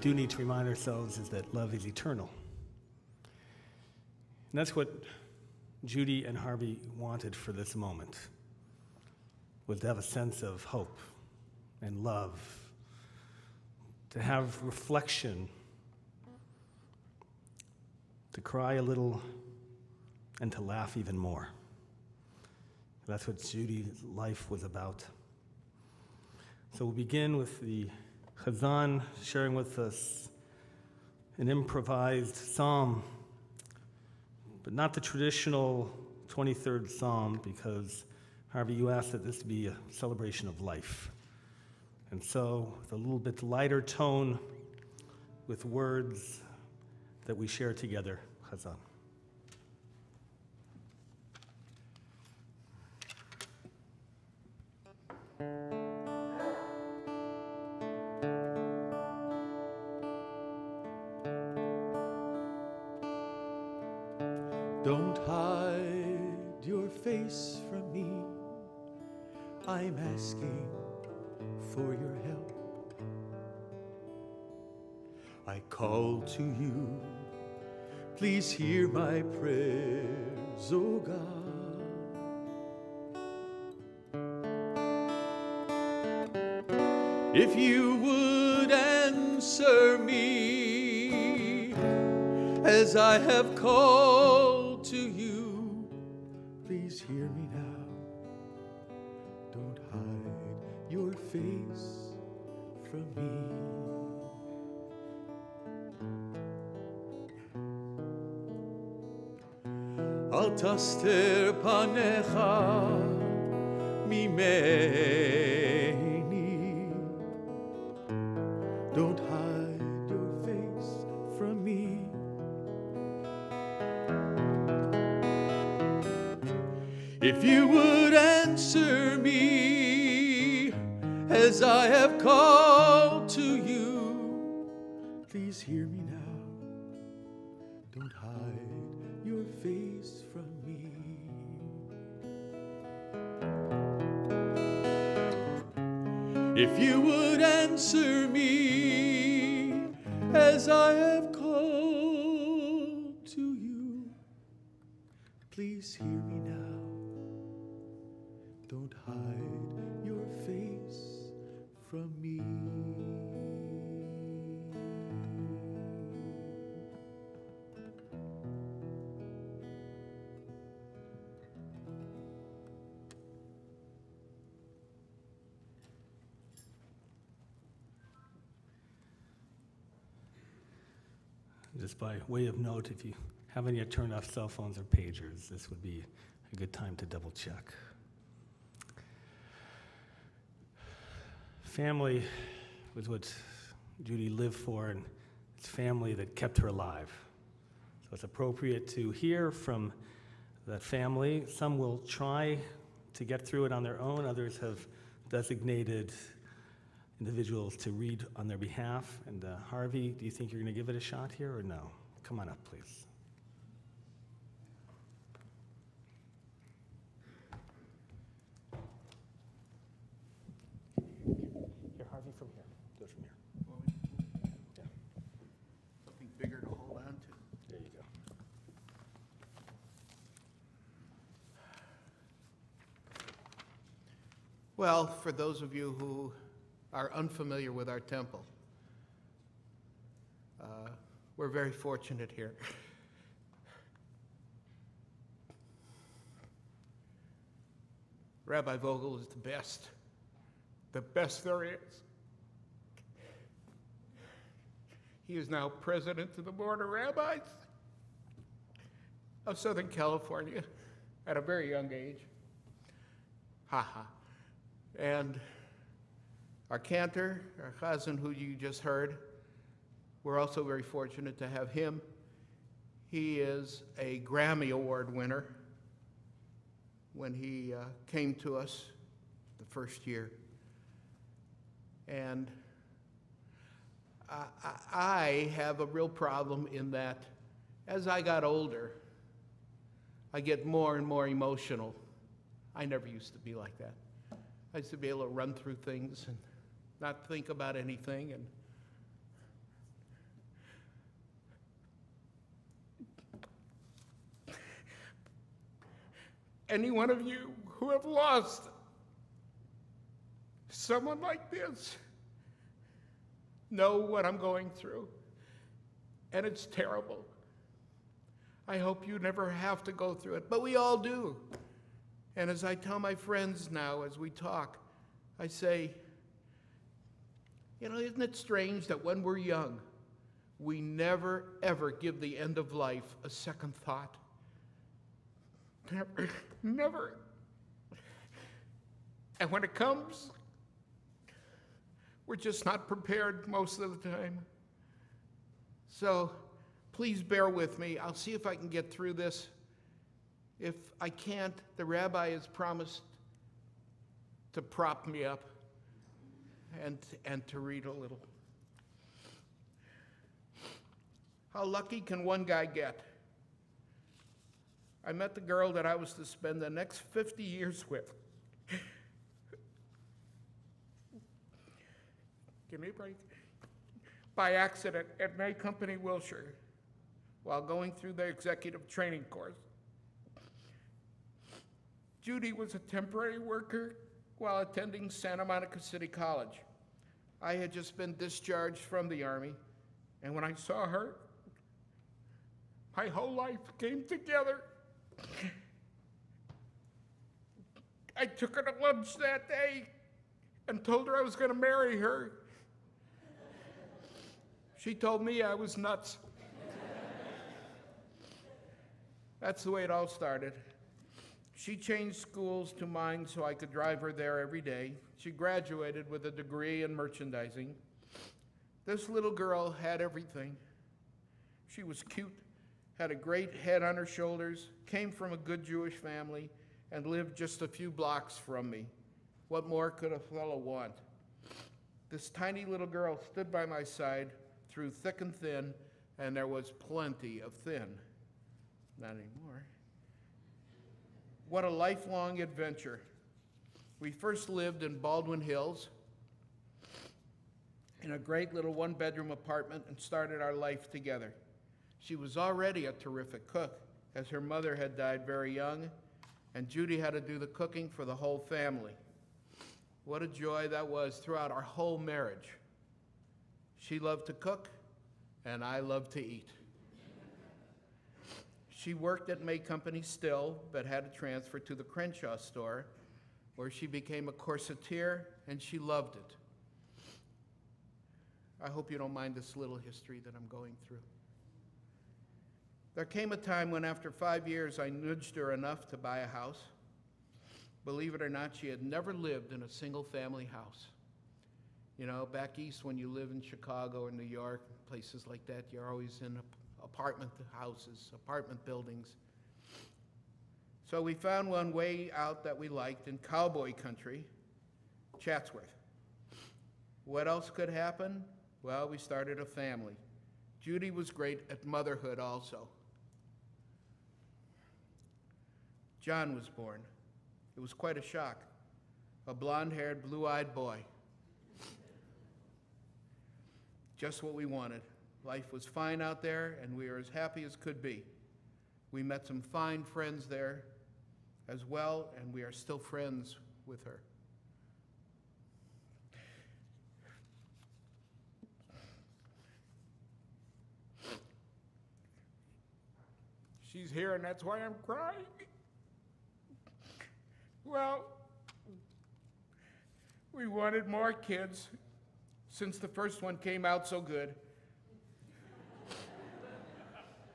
do need to remind ourselves is that love is eternal. And that's what Judy and Harvey wanted for this moment, was to have a sense of hope and love, to have reflection, to cry a little, and to laugh even more. That's what Judy's life was about. So we'll begin with the Chazan sharing with us an improvised psalm, but not the traditional 23rd psalm, because, Harvey, you asked that this be a celebration of life. And so, with a little bit lighter tone, with words that we share together, Chazan. Don't hide your face from me. I'm asking for your help. I call to you. Please hear my prayers, oh God. If you would answer me as I have called to you, please hear me now. Don't hide your face from me. Al taster panecha mimeni. Don't hide your face from me. If you would answer me as I have called to you, please hear me now. Don't hide your face from me. If you would answer me as I have called to you, please hear me now. Don't hide your face from me. Just by way of note, if you haven't yet turned off cell phones or pagers, this would be a good time to double check. Family was what Judy lived for, and it's family that kept her alive. So it's appropriate to hear from that family. Some will try to get through it on their own. Others have designated individuals to read on their behalf. And Harvey, do you think you're going to give it a shot here or no? Come on up, please. Here, Harvey, from here. Do it from here. Yeah. Something bigger to hold on to. There you go. Well, for those of you who are unfamiliar with our temple, we're very fortunate here. Rabbi Vogel is the best there is. He is now president of the Board of Rabbis of Southern California at a very young age. And our cantor, our chazan, who you just heard, we're also very fortunate to have him. He is a Grammy Award winner when he came to us the first year. And I have a real problem in that as I got older, I get more and more emotional. I never used to be like that. I used to be able to run through things and not think about anything. And any one of you who have lost someone like this know what I'm going through, and it's terrible. I hope you never have to go through it, but we all do. And as I tell my friends now as we talk, I say, isn't it strange that when we're young, we never, ever give the end of life a second thought? Never, never. And when it comes, we're just not prepared most of the time. So please bear with me. I'll see if I can get through this. If I can't, the rabbi has promised to prop me up and to read a little. How lucky can one guy get? I met the girl that I was to spend the next 50 years with. Give me a break. By accident at May Company, Wilshire, while going through the executive training course. Judy was a temporary worker while attending Santa Monica City College. I had just been discharged from the Army, and when I saw her, my whole life came together. I took her to lunch that day and told her I was going to marry her. She told me I was nuts. That's the way it all started. She changed schools to mine so I could drive her there every day. She graduated with a degree in merchandising. This little girl had everything. She was cute, had a great head on her shoulders, came from a good Jewish family, and lived just a few blocks from me. What more could a fellow want? This tiny little girl stood by my side through thick and thin, and there was plenty of thin. Not anymore. What a lifelong adventure. We first lived in Baldwin Hills in a great little one-bedroom apartment and started our life together. She was already a terrific cook, as her mother had died very young, and Judy had to do the cooking for the whole family. What a joy that was throughout our whole marriage. She loved to cook, and I loved to eat. She worked at May Company still, but had to transfer to the Crenshaw store, where she became a corseteer, and she loved it. I hope you don't mind this little history that I'm going through. There came a time when after 5 years, I nudged her enough to buy a house. Believe it or not, she had never lived in a single-family house. You know, back east when you live in Chicago or New York, places like that, you're always in apartment houses, apartment buildings. So we found one way out that we liked in cowboy country, Chatsworth. What else could happen? Well, we started a family. Judy was great at motherhood also. John was born. It was quite a shock. A blonde-haired, blue-eyed boy. Just what we wanted. Life was fine out there, and we were as happy as could be. We met some fine friends there as well, and we are still friends with her. She's here, and that's why I'm crying. Well, we wanted more kids since the first one came out so good.